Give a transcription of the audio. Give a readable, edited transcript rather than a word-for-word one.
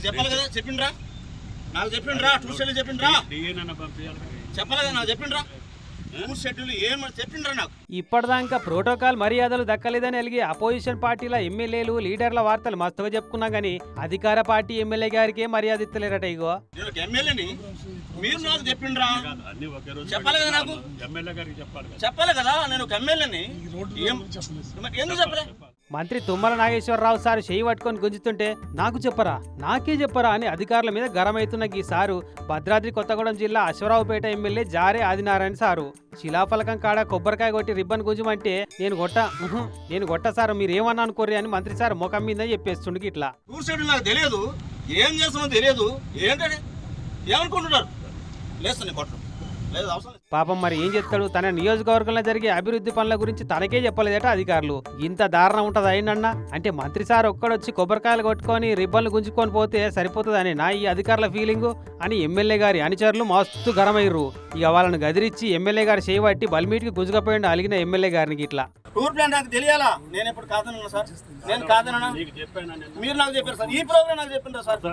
మీరు చెప్పాలి కదా, చెప్పిండ్రా నాకు చెప్పిండ్రా, టూర్ షెడ్యూల్ చెప్పిండ్రా, చెప్పాలి కదా నాకు చెప్పిండ్రా, టూర్ షెడ్యూల్ ఏమని చెప్పిండ్రా నాకు. ఇప్పటిదాకా ప్రోటోకాల్ మర్యాదలు దక్కలేదని అలిగి అపోజిషన్ పార్టీల ఎమ్మెల్యేలు లీడర్ల వార్తలు మస్తుగా చెప్పుకున్నా గానీ అధికార పార్టీ ఎమ్మెల్యే గారికే మర్యాద ఇస్తలేరట. ఇగో నేను ఎమ్మెల్యేని, మీరు నాకు చెప్పిండ్రా, చెప్పాలి కదా నాకు, చెప్పాలి కదా నేను ఒక ఎమ్మెల్యేని, ఎందుకు చెప్పలే? మంత్రి తుమ్మల నాగేశ్వరరావు సారు చేయి పట్టుకొని గుంజుతుంటే నాకు చెప్పరా, నాకే చెప్పరా అని అధికారుల మీద గరమైతున్న ఈ సారు భద్రాద్రి కొత్తగూడెం జిల్లా అశ్వరావుపేట ఎమ్మెల్యే జారే ఆదినారాయణ సారు శిలాఫలకం కాడ కొబ్బరికాయ కొట్టి రిబ్బన్ గుంజమంటే నేను కొట్ట సారు మీరు ఏమన్నా అనుకోర్రి అని మంత్రి సార్ ముఖం మీద చెప్పేస్తుండే. ఇట్లా టూర్ షెడ్యూల్ నాకు తెలియదు, ఏం చేస్తామో తెలియదు, ఏంటంటే ఏమనుకుంటున్నారు, లేదు కొట్టడం లేదు, అవసరం లేదు. పాపం మరి ఏం చెప్తాడు, తన నియోజకవర్గంలో జరిగే అభివృద్ధి పనుల గురించి తనకే చెప్పలేదట అధికారులు. ఇంత దారుణం ఉంటది అయిందన్నా అంటే మంత్రి సార్ ఒక్కడొచ్చి కొబ్బరికాయలు కొట్టుకొని రిబ్బన్లు గుంజుకొని పోతే సరిపోతుందని నా ఈ అధికారుల ఫీలింగు అని ఎమ్మెల్యే గారి అనుచరులు మస్తు గరమయ్యారు. ఇక వాళ్ళని గదిరిచ్చి ఎమ్మెల్యే గారు చేయబట్టి బల్మీటికి గుంజుకపోయిండు అలిగిన ఎమ్మెల్యే గారికి. ఇట్లా టూర్ ప్లాన్ నాకు తెలియాలా, నేను ఎప్పుడు కాదన్నా సార్, నేను కాదన్నా, మీరు నాకు చెప్పారు సార్, ఈ ప్రోగ్రామ్ నాకు చెప్పిండ్రా సార్.